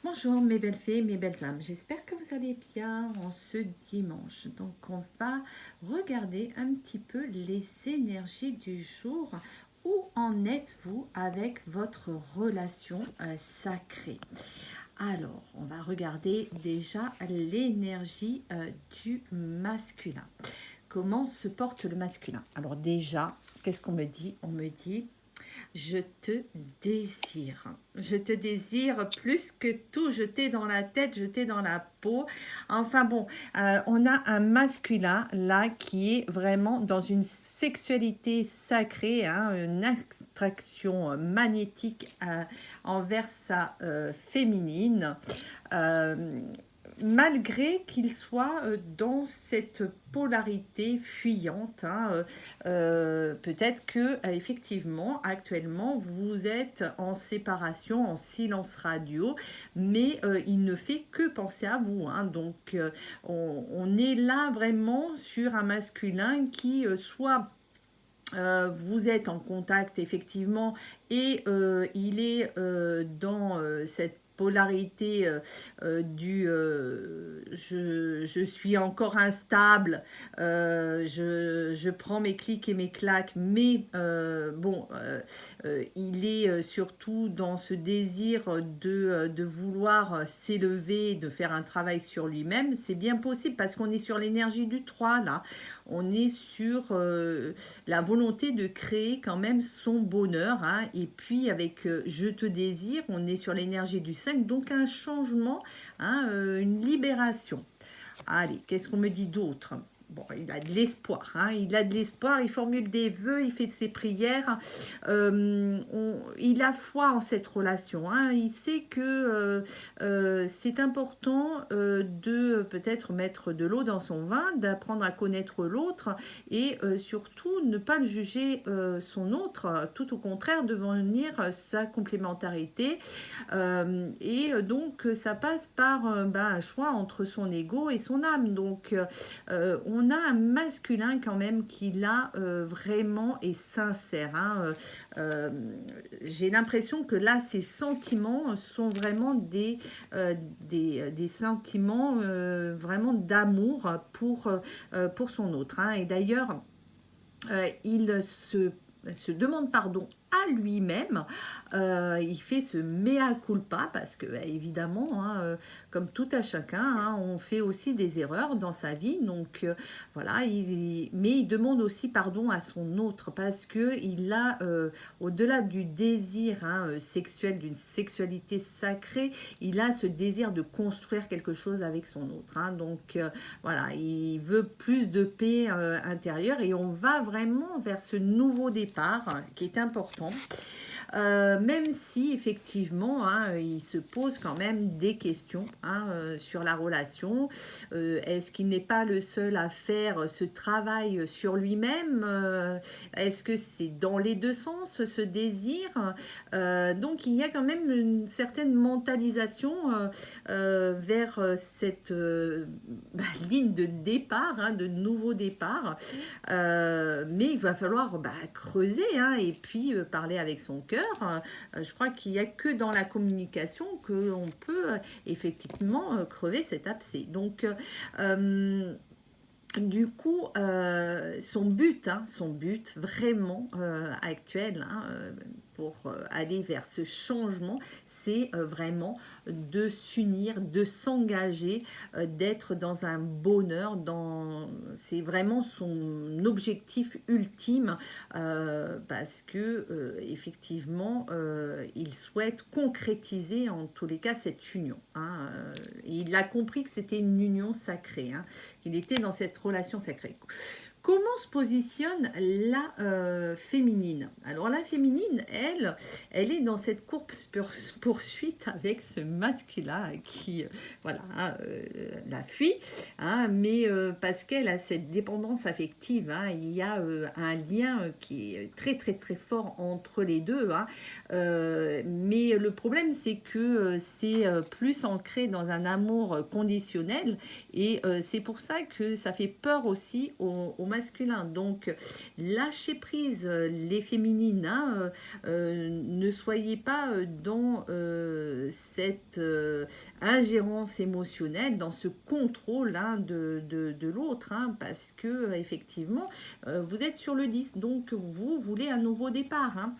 Bonjour mes belles fées, mes belles âmes, j'espère que vous allez bien en ce dimanche. Donc on va regarder un petit peu les énergies du jour. Où en êtes-vous avec votre relation sacrée? Alors, on va regarder déjà l'énergie du masculin. Comment se porte le masculin? Alors déjà, qu'est-ce qu'on me dit? On me dit je te désire. Je te désire plus que tout. Je t'ai dans la tête, je t'ai dans la peau. Enfin bon, on a un masculin là qui est vraiment dans une sexualité sacrée, hein, une attraction magnétique envers sa féminine. Euh, Malgré qu'il soit dans cette polarité fuyante, hein, peut-être que effectivement actuellement vous êtes en séparation, en silence radio, mais il ne fait que penser à vous, hein. Donc on est là vraiment sur un masculin qui soit vous êtes en contact effectivement et il est dans cette polarité je suis encore instable, je prends mes clics et mes claques, mais il est surtout dans ce désir de vouloir s'élever, de faire un travail sur lui-même. C'est bien possible parce qu'on est sur l'énergie du 3 là, on est sur la volonté de créer quand même son bonheur, hein. Et puis avec je te désire, on est sur l'énergie du 5, donc un changement, hein, une libération. Allez, qu'est-ce qu'on me dit d'autre? Bon, il a de l'espoir, hein, il a de l'espoir, il formule des vœux, il fait de ses prières, il a foi en cette relation, hein, il sait que c'est important de peut-être mettre de l'eau dans son vin, d'apprendre à connaître l'autre et surtout ne pas juger son autre, tout au contraire, devenir sa complémentarité. Donc ça passe par un choix entre son ego et son âme. Donc on a un masculin quand même qui là vraiment est sincère, hein. J'ai l'impression que là ses sentiments sont vraiment des sentiments vraiment d'amour pour son autre, hein. Et d'ailleurs il se demande pardon à lui-même, il fait ce mea culpa parce que évidemment, hein, comme tout à chacun, hein, on fait aussi des erreurs dans sa vie, donc voilà, mais il demande aussi pardon à son autre parce que il a au-delà du désir, hein, sexuel, d'une sexualité sacrée, il a ce désir de construire quelque chose avec son autre, hein. Donc voilà, il veut plus de paix intérieure et on va vraiment vers ce nouveau départ qui est important. Même si effectivement hein, il se pose quand même des questions, hein, sur la relation. Est-ce qu'il n'est pas le seul à faire ce travail sur lui-même? Est-ce que c'est dans les deux sens ce désir? Donc il y a quand même une certaine mentalisation vers cette ligne de départ, hein, de nouveau départ. Mais il va falloir creuser, hein, et puis parler avec son cœur. Je crois qu'il n'y a que dans la communication qu'on peut effectivement crever cet abcès. Donc, du coup, son but vraiment actuel, hein, pour aller vers ce changement, c'est vraiment de s'unir, de s'engager, d'être dans un bonheur, c'est vraiment son objectif ultime, parce que effectivement, il souhaite concrétiser en tous les cas cette union, hein. Il a compris que c'était une union sacrée, hein, qu'il était dans cette relation sacrée. Comment se positionne la féminine? Alors la féminine, elle est dans cette course-poursuite avec ce masculin qui, voilà, la fuit, hein, mais parce qu'elle a cette dépendance affective, hein, il y a un lien qui est très très très fort entre les deux, hein, mais le problème c'est que c'est plus ancré dans un amour conditionnel et c'est pour ça que ça fait peur aussi aux masculin. Donc, lâchez prise, les féminines, hein, ne soyez pas dans cette ingérence émotionnelle, dans ce contrôle, hein, de l'autre, hein, parce que effectivement, vous êtes sur le 10, donc vous voulez un nouveau départ, hein.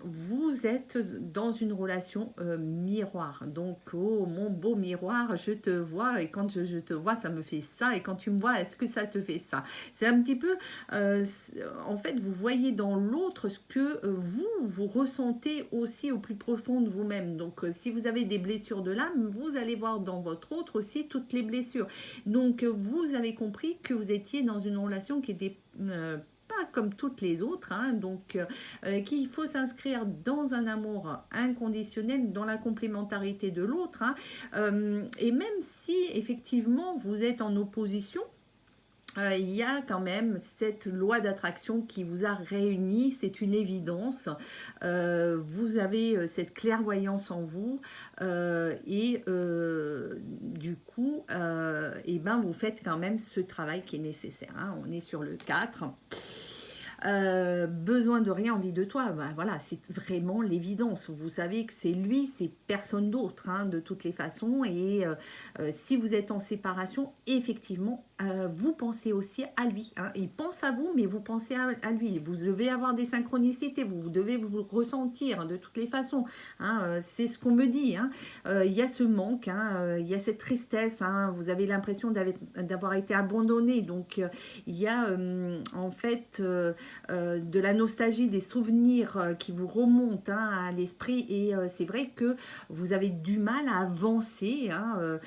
Vous êtes dans une relation miroir. Donc, oh mon beau miroir, je te vois et quand je te vois, ça me fait ça. Et quand tu me vois, est-ce que ça te fait ça? C'est un petit peu, en fait, vous voyez dans l'autre ce que vous ressentez aussi au plus profond de vous-même. Donc, si vous avez des blessures de l'âme, vous allez voir dans votre autre aussi toutes les blessures. Donc, vous avez compris que vous étiez dans une relation qui était pas comme toutes les autres, hein, donc qu'il faut s'inscrire dans un amour inconditionnel, dans la complémentarité de l'autre, hein, et même si effectivement vous êtes en opposition, il y a quand même cette loi d'attraction qui vous a réunis, c'est une évidence. Vous avez cette clairvoyance en vous et du coup, et ben, vous faites quand même ce travail qui est nécessaire, hein. On est sur le 4. Besoin de rien, envie de toi, ben voilà, c'est vraiment l'évidence. Vous savez que c'est lui, c'est personne d'autre, hein, de toutes les façons. Et si vous êtes en séparation, effectivement, vous pensez aussi à lui, hein. Il pense à vous, mais vous pensez à lui. Vous devez avoir des synchronicités, vous devez vous ressentir de toutes les façons, hein. C'est ce qu'on me dit, hein. Il y a ce manque, hein, il y a cette tristesse, hein. Vous avez l'impression d'avoir été abandonné. Donc, il y a en fait de la nostalgie, des souvenirs qui vous remontent, hein, à l'esprit. Et c'est vrai que vous avez du mal à avancer, hein,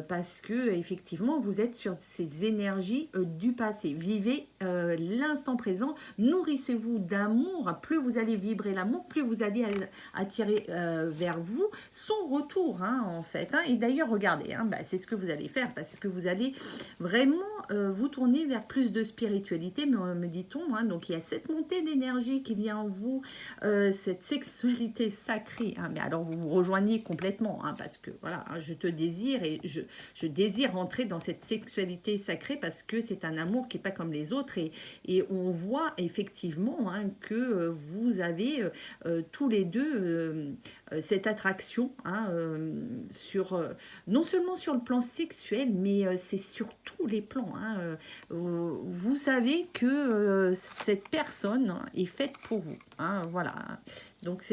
parce que effectivement vous êtes sur ces énergies du passé. Vivez l'instant présent, nourrissez-vous d'amour. Plus vous allez vibrer l'amour, plus vous allez attirer vers vous son retour, hein, en fait, hein. Et d'ailleurs, regardez, hein, bah, c'est ce que vous allez faire, parce que vous allez vraiment vous tourner vers plus de spiritualité, me dit-on, hein. Donc il y a cette montée d'énergie qui vient en vous, cette sexualité sacrée, hein. Mais alors vous vous rejoignez complètement, hein, parce que voilà, hein, je te désire et je désire rentrer dans cette sexualité sacrée parce que c'est un amour qui n'est pas comme les autres. Et on voit effectivement, hein, que vous avez tous les deux cette attraction, hein, sur, non seulement sur le plan sexuel, mais c'est sur tous les plans, hein. Vous savez que cette personne est faite pour vous, hein, voilà. Donc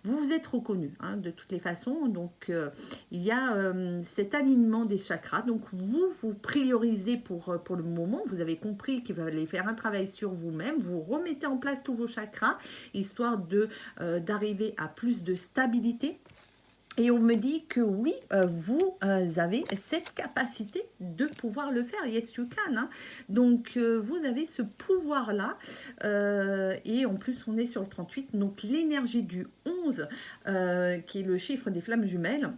vous vous êtes reconnu, hein, de toutes les façons. Donc il y a cet alignement des chakras. Donc vous priorisez pour le moment. Vous avez compris qu'il va aller faire un travail sur vous-même. Vous remettez en place tous vos chakras, histoire d'arriver à plus de stabilité. Et on me dit que oui, vous avez cette capacité de pouvoir le faire. Yes, you can, hein. Donc, vous avez ce pouvoir-là. Et en plus, on est sur le 38. Donc, l'énergie du 11, qui est le chiffre des flammes jumelles.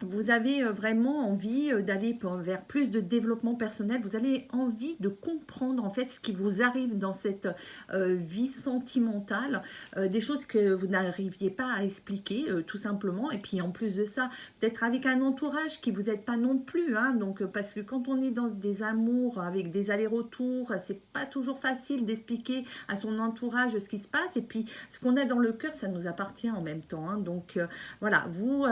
Vous avez vraiment envie d'aller vers plus de développement personnel. Vous avez envie de comprendre en fait ce qui vous arrive dans cette vie sentimentale, des choses que vous n'arriviez pas à expliquer tout simplement. Et puis en plus de ça, peut-être avec un entourage qui vous aide pas non plus, hein. Donc parce que quand on est dans des amours avec des allers-retours, c'est pas toujours facile d'expliquer à son entourage ce qui se passe. Et puis ce qu'on a dans le cœur, ça nous appartient en même temps, hein. Donc voilà, vous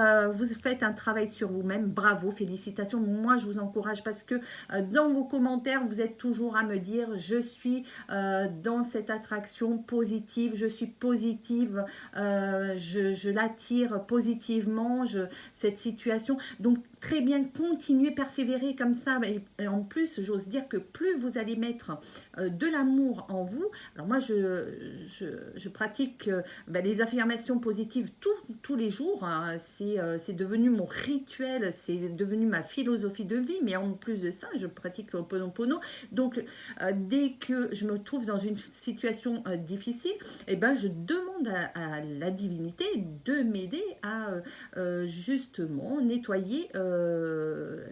faites un travail sur vous-même, bravo, félicitations. Moi, je vous encourage parce que dans vos commentaires, vous êtes toujours à me dire je suis dans cette attraction positive, je suis positive, je l'attire positivement, cette situation. Donc, très bien, continuez, persévérer comme ça. Et en plus, j'ose dire que plus vous allez mettre de l'amour en vous, alors moi, je pratique les affirmations positives tous les jours, hein. C'est devenu mon rituel, c'est devenu ma philosophie de vie, mais en plus de ça, je pratique le Ho'oponopono. Donc, dès que je me trouve dans une situation difficile, eh ben, je demande à la divinité de m'aider à justement nettoyer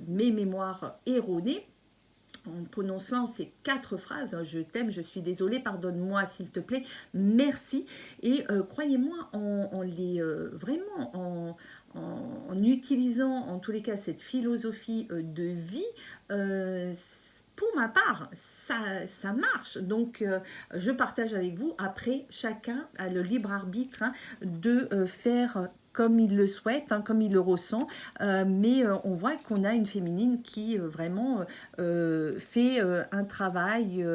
mes mémoires erronées en prononçant ces 4 phrases, hein, je t'aime, je suis désolée, pardonne-moi s'il te plaît, merci. Et croyez-moi, en les vraiment en utilisant en tous les cas cette philosophie de vie, pour ma part, ça marche. Donc, je partage avec vous. Après, chacun a le libre arbitre, hein, de faire comme il le souhaite, hein, comme il le ressent. Mais on voit qu'on a une féminine qui vraiment fait un travail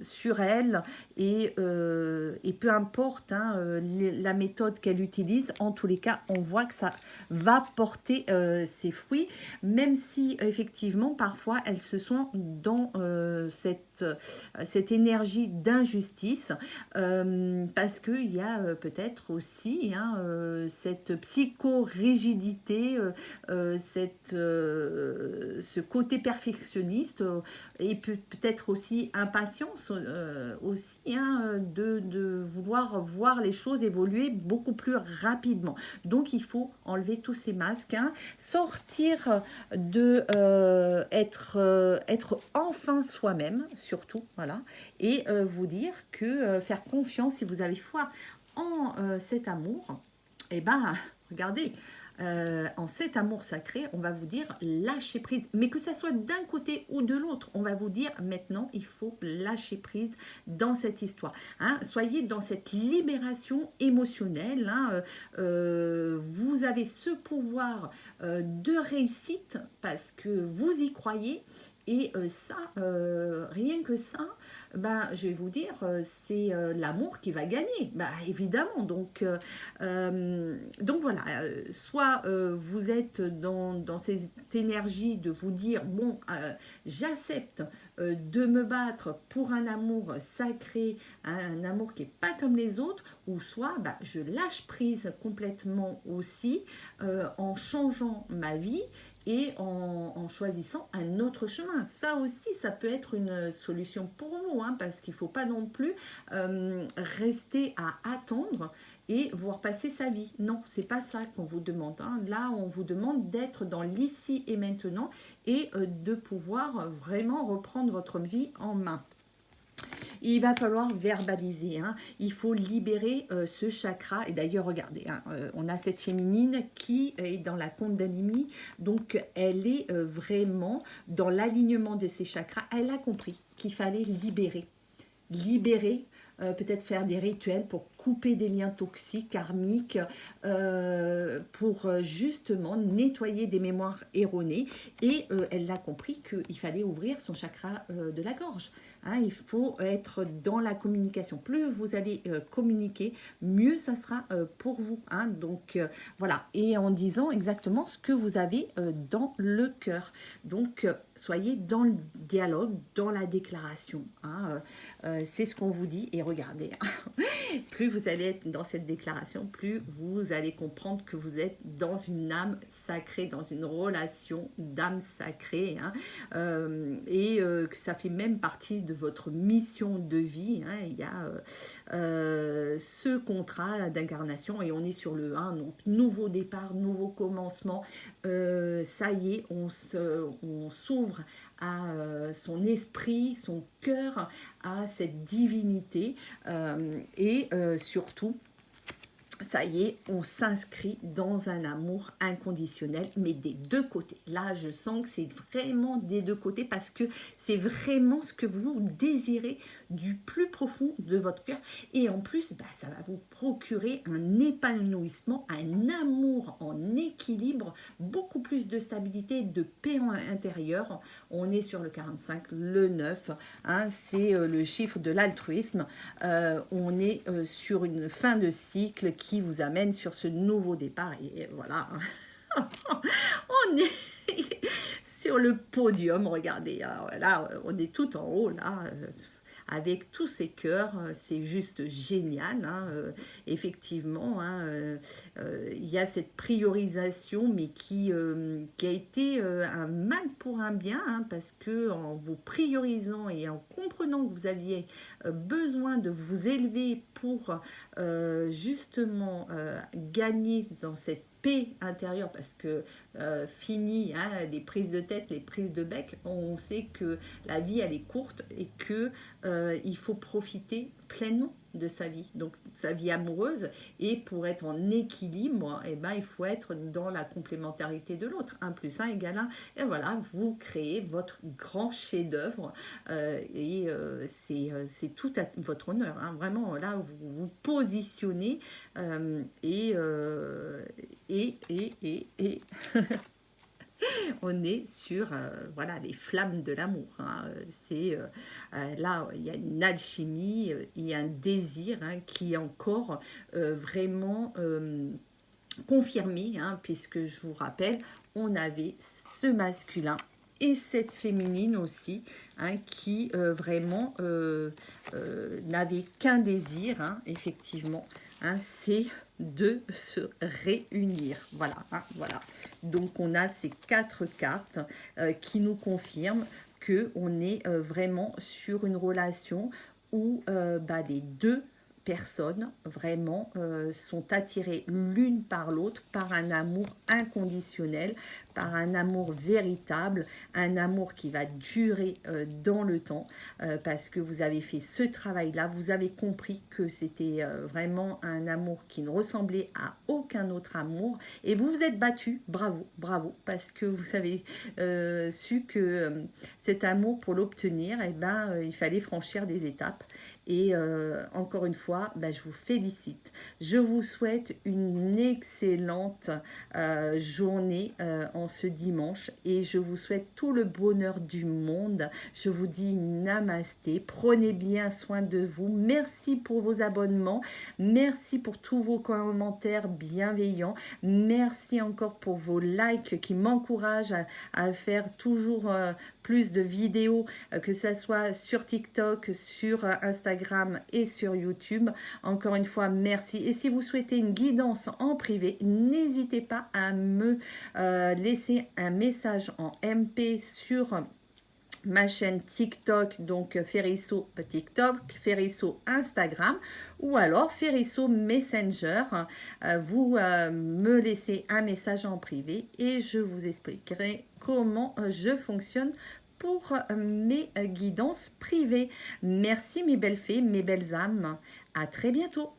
sur elle et peu importe, hein, la méthode qu'elle utilise, en tous les cas, on voit que ça va porter ses fruits, même si effectivement, parfois, elles se sont dans cette énergie d'injustice, parce qu'il y a peut-être aussi, hein, cette psychorigidité, ce côté perfectionniste, et peut-être aussi impatience aussi, hein, de vouloir voir les choses évoluer beaucoup plus rapidement. Donc il faut enlever tous ces masques, hein, sortir de être enfin soi-même, surtout, voilà, et vous dire que faire confiance, si vous avez foi en cet amour, et ben regardez, en cet amour sacré, on va vous dire lâcher prise. Mais que ça soit d'un côté ou de l'autre, on va vous dire maintenant, il faut lâcher prise dans cette histoire. Hein. Soyez dans cette libération émotionnelle. Hein. Vous avez ce pouvoir de réussite parce que vous y croyez. Et ça, rien que ça, ben, je vais vous dire, c'est l'amour qui va gagner, ben, évidemment. Donc voilà, soit vous êtes dans cette énergie de vous dire, bon, j'accepte de me battre pour un amour sacré, un amour qui n'est pas comme les autres, ou soit ben, je lâche prise complètement aussi en changeant ma vie et en choisissant un autre chemin. Ça aussi, ça peut être une solution pour vous, hein, parce qu'il ne faut pas non plus rester à attendre et voir passer sa vie. Non, c'est pas ça qu'on vous demande. Hein. Là, on vous demande d'être dans l'ici et maintenant et de pouvoir vraiment reprendre votre vie en main. Il va falloir verbaliser, hein. Il faut libérer ce chakra. Et d'ailleurs, regardez, hein, on a cette féminine qui est dans la Kundalini, donc elle est vraiment dans l'alignement de ses chakras. Elle a compris qu'il fallait libérer, peut-être faire des rituels pour couper des liens toxiques, karmiques, pour justement nettoyer des mémoires erronées. Et elle a compris qu'il fallait ouvrir son chakra de la gorge. Hein, il faut être dans la communication. Plus vous allez communiquer, mieux ça sera pour vous. Hein. Donc voilà, et en disant exactement ce que vous avez dans le cœur. Donc soyez dans le dialogue, dans la déclaration. Hein. C'est ce qu'on vous dit. Et regardez, plus vous allez être dans cette déclaration, plus vous allez comprendre que vous êtes dans une âme sacrée, dans une relation d'âme sacrée, hein, et que ça fait même partie de votre mission de vie. Hein. Il y a ce contrat d'incarnation et on est sur le 1, donc nouveau départ, nouveau commencement. Ça y est, on s'ouvre à son esprit, son cœur, à cette divinité, et surtout, ça y est, on s'inscrit dans un amour inconditionnel, mais des deux côtés. Là, je sens que c'est vraiment des deux côtés parce que c'est vraiment ce que vous désirez du plus profond de votre cœur. Et en plus, bah, ça va vous procurer un épanouissement, un amour en équilibre, beaucoup plus de stabilité, de paix intérieure. On est sur le 45, le 9, hein, c'est le chiffre de l'altruisme. On est sur une fin de cycle qui vous amène sur ce nouveau départ. Et voilà, on est sur le podium, regardez. Alors là, on est tout en haut, là, avec tous ces cœurs, c'est juste génial. Hein, effectivement, hein, il y a cette priorisation, mais qui a été un mal pour un bien, hein, parce que en vous priorisant et en comprenant que vous aviez besoin de vous élever pour justement gagner dans cette paix intérieure, parce que fini, hein, les prises de tête, les prises de bec, on sait que la vie elle est courte et que il faut profiter pleinement de sa vie, donc sa vie amoureuse. Et pour être en équilibre, eh ben, il faut être dans la complémentarité de l'autre. 1 plus 1 égale 1. Et voilà, vous créez votre grand chef-d'œuvre. C'est tout à votre honneur. Hein. Vraiment, là, vous vous positionnez et on est sur voilà, les flammes de l'amour. Hein. Là, il y a une alchimie, il y a un désir hein, qui est encore vraiment confirmé, hein, puisque je vous rappelle, on avait ce masculin et cette féminine aussi, hein, qui vraiment n'avait qu'un désir, hein, effectivement, hein, c'est de se réunir. Voilà, hein, voilà. Donc on a ces 4 cartes qui nous confirment que on est vraiment sur une relation où les deux personnes vraiment sont attirées l'une par l'autre par un amour inconditionnel, par un amour véritable, un amour qui va durer dans le temps parce que vous avez fait ce travail-là, vous avez compris que c'était vraiment un amour qui ne ressemblait à aucun autre amour et vous vous êtes battu, bravo, bravo, parce que vous avez su que cet amour pour l'obtenir, eh ben, il fallait franchir des étapes. Et encore une fois, je vous félicite. Je vous souhaite une excellente journée en ce dimanche et je vous souhaite tout le bonheur du monde. Je vous dis namasté. Prenez bien soin de vous. Merci pour vos abonnements. Merci pour tous vos commentaires bienveillants. Merci encore pour vos likes qui m'encouragent à faire toujours plus de vidéos, que ce soit sur TikTok, sur Instagram et sur YouTube. Encore une fois, merci. Et si vous souhaitez une guidance en privé, n'hésitez pas à me laisser un message en MP sur ma chaîne TikTok, donc Ferisso TikTok, Ferisso Instagram ou alors Ferisso Messenger. Vous me laissez un message en privé et je vous expliquerai comment je fonctionne pour mes guidances privées. Merci mes belles fées, mes belles âmes. À très bientôt.